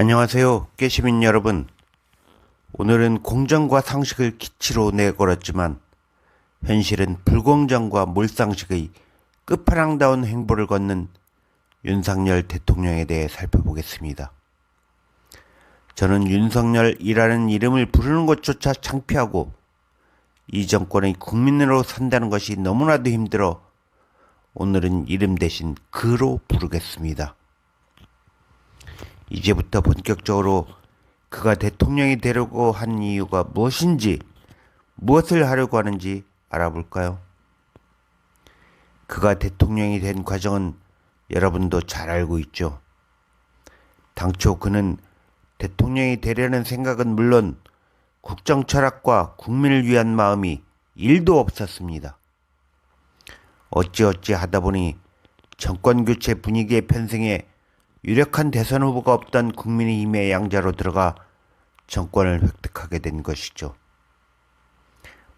안녕하세요, 깨시민 여러분. 오늘은 공정과 상식을 기치로 내걸었지만 현실은 불공정과 몰상식의 끝판왕다운 행보를 걷는 윤석열 대통령에 대해 살펴보겠습니다. 저는 윤석열이라는 이름을 부르는 것조차 창피하고 이 정권의 국민으로 산다는 것이 너무나도 힘들어 오늘은 이름 대신 그로 부르겠습니다. 이제부터 본격적으로 그가 대통령이 되려고 한 이유가 무엇인지, 무엇을 하려고 하는지 알아볼까요? 그가 대통령이 된 과정은 여러분도 잘 알고 있죠. 당초 그는 대통령이 되려는 생각은 물론 국정 철학과 국민을 위한 마음이 1도 없었습니다. 어찌어찌 하다 보니 정권교체 분위기의 편승에 유력한 대선 후보가 없던 국민의힘의 양자로 들어가 정권을 획득하게 된 것이죠.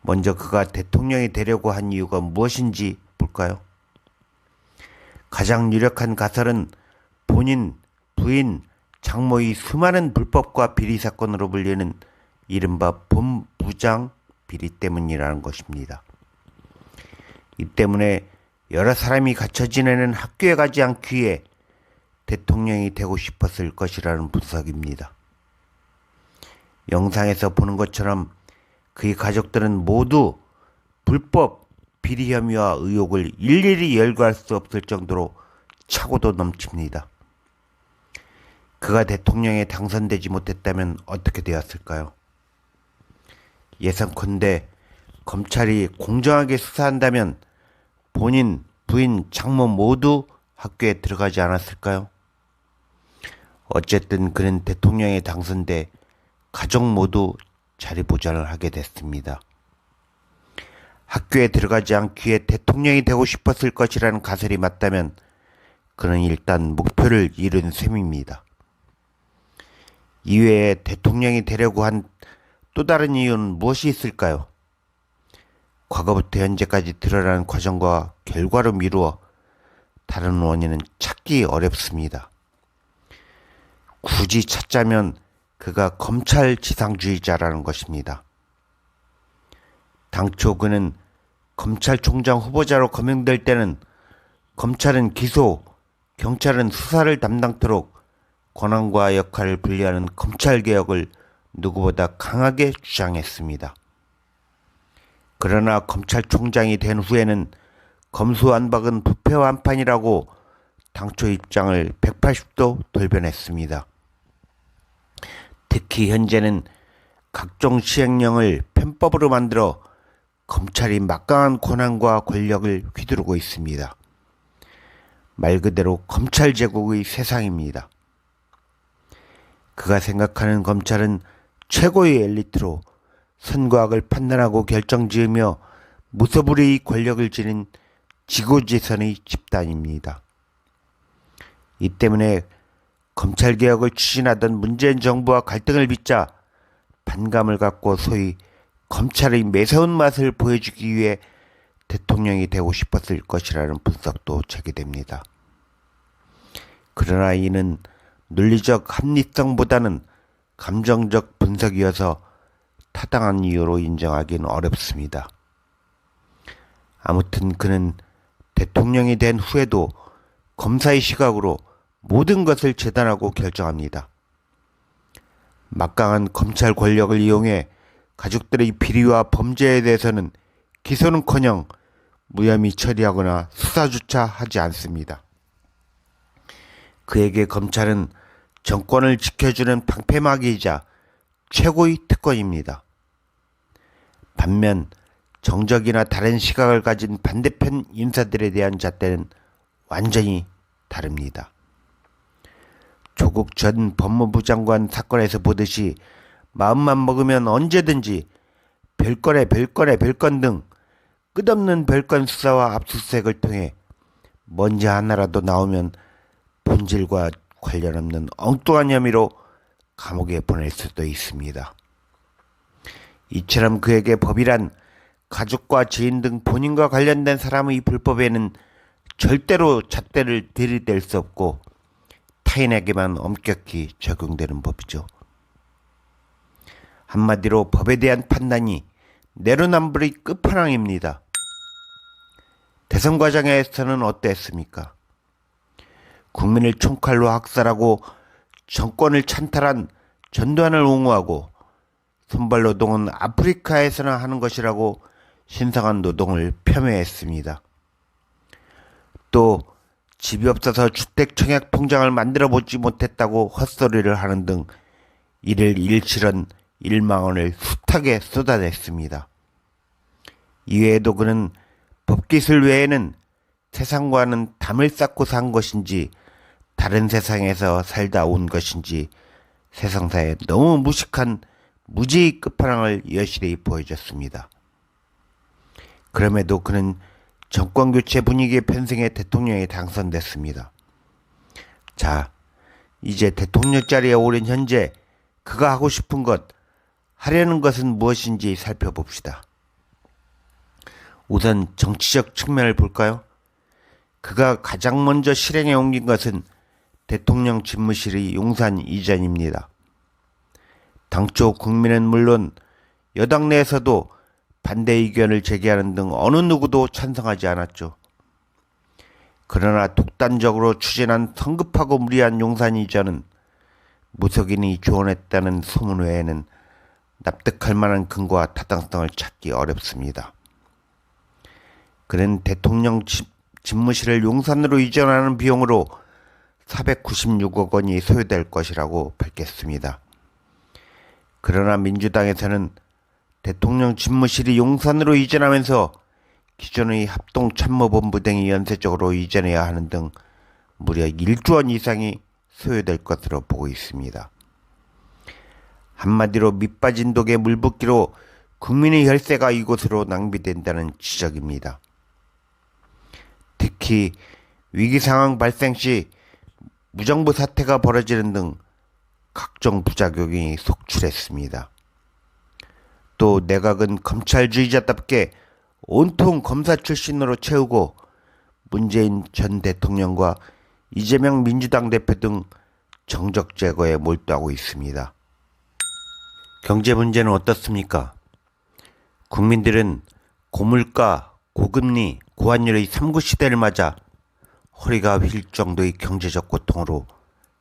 먼저 그가 대통령이 되려고 한 이유가 무엇인지 볼까요? 가장 유력한 가설은 본인, 부인, 장모의 수많은 불법과 비리 사건으로 불리는 이른바 본부장 비리 때문이라는 것입니다. 이 때문에 여러 사람이 갇혀 지내는 학교에 가지 않기에 대통령이 되고 싶었을 것이라는 분석입니다. 영상에서 보는 것처럼 그의 가족들은 모두 불법 비리 혐의와 의혹을 일일이 열거할 수 없을 정도로 차고도 넘칩니다. 그가 대통령에 당선되지 못했다면 어떻게 되었을까요? 예상컨대 검찰이 공정하게 수사한다면 본인, 부인, 장모 모두 학교에 들어가지 않았을까요? 어쨌든 그는 대통령에 당선돼 가족 모두 자리 보장을 하게 됐습니다. 학교에 들어가지 않기에 대통령이 되고 싶었을 것이라는 가설이 맞다면 그는 일단 목표를 이룬 셈입니다. 이외에 대통령이 되려고 한 또 다른 이유는 무엇이 있을까요? 과거부터 현재까지 드러난 과정과 결과로 미루어 다른 원인은 찾기 어렵습니다. 굳이 찾자면 그가 검찰 지상주의자라는 것입니다. 당초 그는 검찰총장 후보자로 거명될 때는 검찰은 기소, 경찰은 수사를 담당토록 권한과 역할을 분리하는 검찰개혁을 누구보다 강하게 주장했습니다. 그러나 검찰총장이 된 후에는 검수완박은 부패완판이라고 당초 입장을 180도 돌변했습니다. 특히 현재는 각종 시행령을 편법으로 만들어 검찰이 막강한 권한과 권력을 휘두르고 있습니다. 말 그대로 검찰 제국의 세상입니다. 그가 생각하는 검찰은 최고의 엘리트로 선과 악을 판단하고 결정지으며 무소불위의 권력을 지닌 지고지선의 집단입니다. 이 때문에 검찰개혁을 추진하던 문재인 정부와 갈등을 빚자 반감을 갖고 소위 검찰의 매서운 맛을 보여주기 위해 대통령이 되고 싶었을 것이라는 분석도 제기됩니다. 그러나 이는 논리적 합리성보다는 감정적 분석이어서 타당한 이유로 인정하기는 어렵습니다. 아무튼 그는 대통령이 된 후에도 검사의 시각으로 모든 것을 재단하고 결정합니다. 막강한 검찰 권력을 이용해 가족들의 비리와 범죄에 대해서는 기소는커녕 무혐의 처리하거나 수사조차 하지 않습니다. 그에게 검찰은 정권을 지켜주는 방패막이이자 최고의 특권입니다. 반면 정적이나 다른 시각을 가진 반대편 인사들에 대한 잣대는 완전히 다릅니다. 조국 전 법무부 장관 사건에서 보듯이 마음만 먹으면 언제든지 별건 등 끝없는 별건 수사와 압수수색을 통해 먼지 하나라도 나오면 본질과 관련 없는 엉뚱한 혐의로 감옥에 보낼 수도 있습니다. 이처럼 그에게 법이란 가족과 지인 등 본인과 관련된 사람의 불법에는 절대로 잣대를 들이댈 수 없고 타인에게만 엄격히 적용되는 법이죠. 한마디로 법에 대한 판단이 내로남불의 끝판왕입니다. 대선 과정에서는 어땠습니까? 국민을 총칼로 학살하고 정권을 찬탈한 전두환을 옹호하고 손발노동은 아프리카에서나 하는 것이라고 신성한 노동을 폄훼했습니다. 또 집이 없어서 주택 청약 통장을 만들어 보지 못했다고 헛소리를 하는 등 이를 일실은 일망언을 숱하게 쏟아냈습니다. 이외에도 그는 법기술 외에는 세상과는 담을 쌓고 산 것인지 다른 세상에서 살다 온 것인지 세상사에 너무 무식한 무지의 끝판왕을 여실히 보여줬습니다. 그럼에도 그는 정권교체 분위기에 편승해 대통령에 당선됐습니다. 자, 이제 대통령 자리에 오른 현재 그가 하고 싶은 것, 하려는 것은 무엇인지 살펴봅시다. 우선 정치적 측면을 볼까요? 그가 가장 먼저 실행에 옮긴 것은 대통령 집무실의 용산 이전입니다. 당초 국민은 물론 여당 내에서도 반대 의견을 제기하는 등 어느 누구도 찬성하지 않았죠. 그러나 독단적으로 추진한 성급하고 무리한 용산 이전은 무속인이 조언했다는 소문 외에는 납득할 만한 근거와 타당성을 찾기 어렵습니다. 그는 대통령 집무실을 용산으로 이전하는 비용으로 496억 원이 소요될 것이라고 밝혔습니다. 그러나 민주당에서는 대통령 집무실이 용산으로 이전하면서 기존의 합동참모본부 등이 연쇄적으로 이전해야 하는 등 무려 1조 원 이상이 소요될 것으로 보고 있습니다. 한마디로 밑빠진 독에 물 붓기로 국민의 혈세가 이곳으로 낭비된다는 지적입니다. 특히 위기상황 발생 시 무정부 사태가 벌어지는 등 각종 부작용이 속출했습니다. 또 내각은 검찰주의자답게 온통 검사 출신으로 채우고 문재인 전 대통령과 이재명 민주당 대표 등 정적 제거에 몰두하고 있습니다. 경제 문제는 어떻습니까? 국민들은 고물가, 고금리, 고환율의 3구 시대를 맞아 허리가 휠 정도의 경제적 고통으로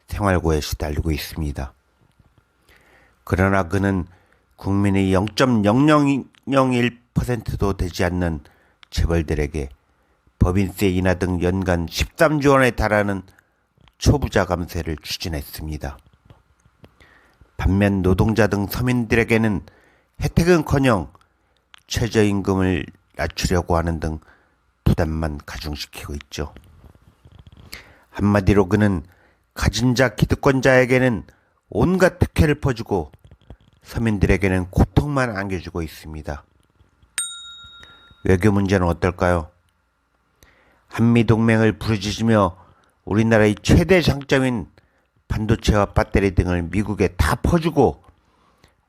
생활고에 시달리고 있습니다. 그러나 그는 국민의 0.0001%도 되지 않는 재벌들에게 법인세 인하 등 연간 13조 원에 달하는 초부자 감세를 추진했습니다. 반면 노동자 등 서민들에게는 혜택은커녕 최저임금을 낮추려고 하는 등 부담만 가중시키고 있죠. 한마디로 그는 가진 자 기득권자에게는 온갖 특혜를 퍼주고 서민들에게는 고통만 안겨주고 있습니다. 외교 문제는 어떨까요? 한미동맹을 부르짖으며 우리나라의 최대 장점인 반도체와 배터리 등을 미국에 다 퍼주고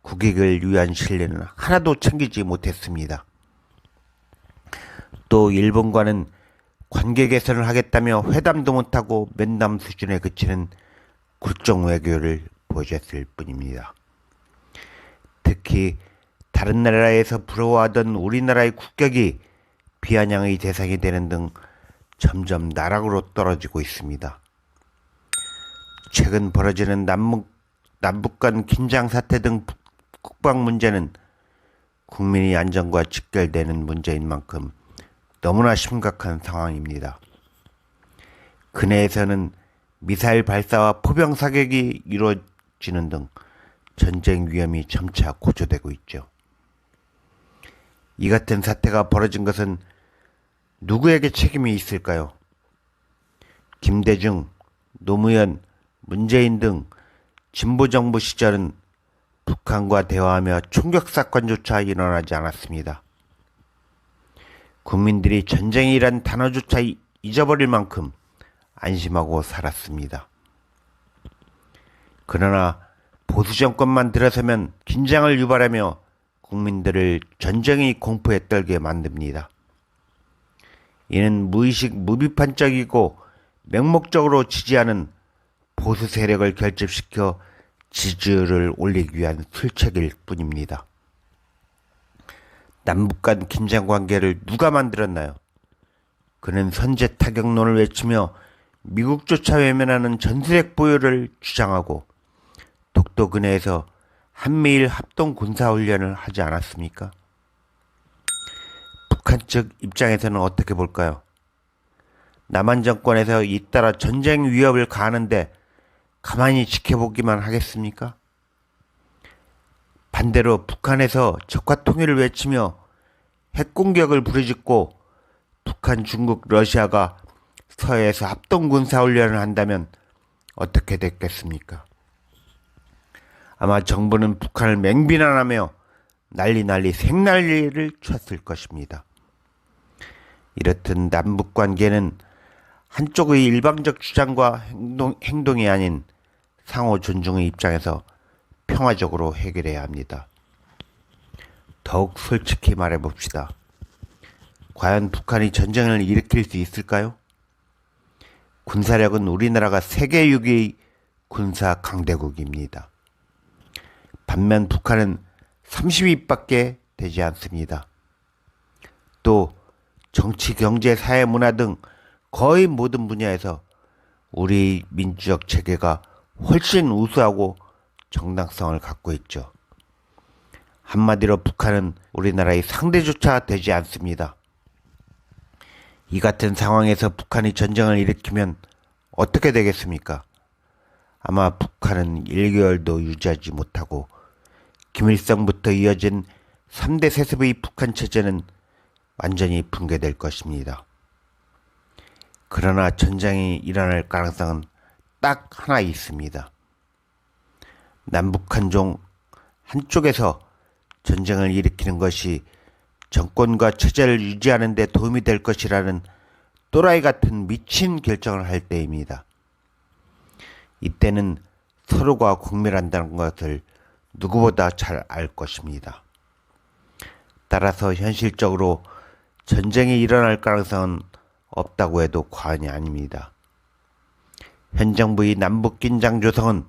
국익을 위한 신뢰는 하나도 챙기지 못했습니다. 또 일본과는 관계 개선을 하겠다며 회담도 못하고 면담 수준에 그치는 굴종 외교를 보여줬을 뿐입니다. 특히 다른 나라에서 부러워하던 우리나라의 국격이 비아냥의 대상이 되는 등 점점 나락으로 떨어지고 있습니다. 최근 벌어지는 남북 간 긴장 사태 등 국방 문제는 국민의 안전과 직결되는 문제인 만큼 너무나 심각한 상황입니다. 근해에서는 미사일 발사와 포병 사격이 이루어지는 등 전쟁 위험이 점차 고조되고 있죠. 이 같은 사태가 벌어진 것은 누구에게 책임이 있을까요? 김대중, 노무현, 문재인 등 진보정부 시절은 북한과 대화하며 총격사건조차 일어나지 않았습니다. 국민들이 전쟁이란 단어조차 잊어버릴 만큼 안심하고 살았습니다. 그러나 보수정권만 들어서면 긴장을 유발하며 국민들을 전쟁의 공포에 떨게 만듭니다. 이는 무의식 무비판적이고 맹목적으로 지지하는 보수 세력을 결집시켜 지지율을 올리기 위한 술책일 뿐입니다. 남북 간 긴장 관계를 누가 만들었나요? 그는 선제 타격론을 외치며 미국조차 외면하는 전술핵 보유를 주장하고 독도 근해에서 한미일 합동 군사훈련을 하지 않았습니까? 북한 측 입장에서는 어떻게 볼까요? 남한 정권에서 잇따라 전쟁 위협을 가하는데 가만히 지켜보기만 하겠습니까? 반대로 북한에서 적화 통일을 외치며 핵공격을 부르짖고 북한, 중국, 러시아가 서해에서 합동군사훈련을 한다면 어떻게 됐겠습니까? 아마 정부는 북한을 맹비난하며 난리 생난리를 쳤을 것입니다. 이렇듯 남북관계는 한쪽의 일방적 주장과 행동이 아닌 상호 존중의 입장에서 평화적으로 해결해야 합니다. 더욱 솔직히 말해봅시다. 과연 북한이 전쟁을 일으킬 수 있을까요? 군사력은 우리나라가 세계 6위 군사 강대국입니다. 반면 북한은 30위밖에 되지 않습니다. 또 정치, 경제, 사회, 문화 등 거의 모든 분야에서 우리 민주적 체계가 훨씬 우수하고 정당성을 갖고 있죠. 한마디로 북한은 우리나라의 상대조차 되지 않습니다. 이 같은 상황에서 북한이 전쟁을 일으키면 어떻게 되겠습니까? 아마 북한은 1개월도 유지하지 못하고 김일성부터 이어진 3대 세습의 북한 체제는 완전히 붕괴될 것입니다. 그러나 전쟁이 일어날 가능성은 딱 하나 있습니다. 남북 한종 한쪽에서 전쟁을 일으키는 것이 정권과 체제를 유지하는 데 도움이 될 것이라는 또라이 같은 미친 결정을 할 때입니다. 이때는 서로가 공멸한다는 것을 누구보다 잘 알 것입니다. 따라서 현실적으로 전쟁이 일어날 가능성은 없다고 해도 과언이 아닙니다. 현 정부의 남북 긴장 조성은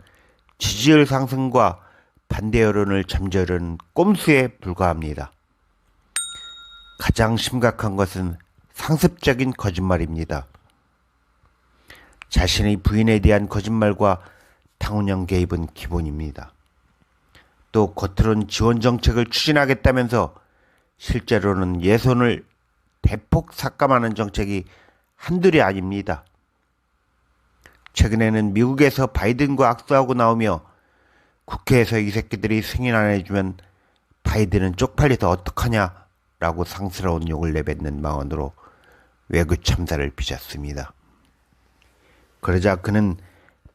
지지율 상승과 반대 여론을 잠재우려는 꼼수에 불과합니다. 가장 심각한 것은 상습적인 거짓말입니다. 자신의 부인에 대한 거짓말과 당운형 개입은 기본입니다. 또 겉으론 지원 정책을 추진하겠다면서 실제로는 예손을 대폭 삭감하는 정책이 한둘이 아닙니다. 최근에는 미국에서 바이든과 악수하고 나오며 국회에서 이 새끼들이 승인 안 해주면 바이든은 쪽팔려서 어떡하냐라고 상스러운 욕을 내뱉는 망언으로 외교 참사를 빚었습니다. 그러자 그는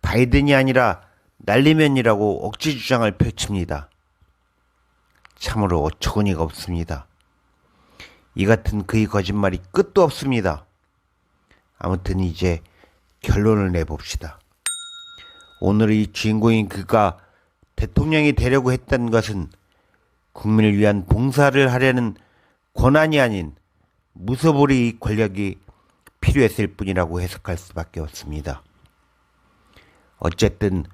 바이든이 아니라 날리면이라고 억지 주장을 펼칩니다. 참으로 어처구니가 없습니다. 이 같은 그의 거짓말이 끝도 없습니다. 아무튼 이제 결론을 내봅시다. 오늘의 주인공인 그가 대통령이 되려고 했던 것은 국민을 위한 봉사를 하려는 권한이 아닌 무소불위 권력이 필요했을 뿐이라고 해석할 수밖에 없습니다. 어쨌든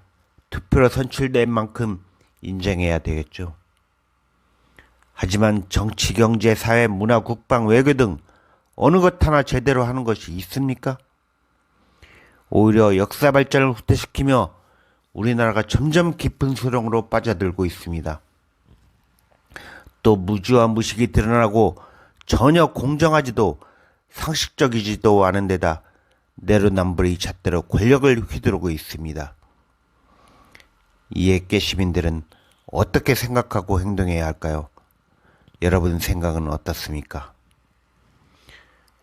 투표로 선출된 만큼 인정해야 되겠죠. 하지만 정치, 경제, 사회, 문화, 국방, 외교 등 어느 것 하나 제대로 하는 것이 있습니까? 오히려 역사 발전을 후퇴시키며 우리나라가 점점 깊은 수렁으로 빠져들고 있습니다. 또 무지와 무식이 드러나고 전혀 공정하지도 상식적이지도 않은 데다 내로남불의 잣대로 권력을 휘두르고 있습니다. 이에 깨 시민들은 어떻게 생각하고 행동해야 할까요? 여러분 생각은 어떻습니까?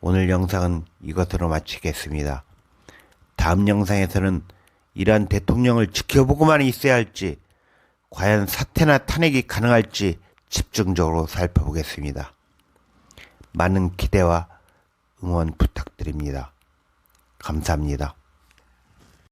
오늘 영상은 이것으로 마치겠습니다. 다음 영상에서는 이러한 대통령을 지켜보고만 있어야 할지, 과연 사퇴나 탄핵이 가능할지 집중적으로 살펴보겠습니다. 많은 기대와 응원 부탁드립니다. 감사합니다.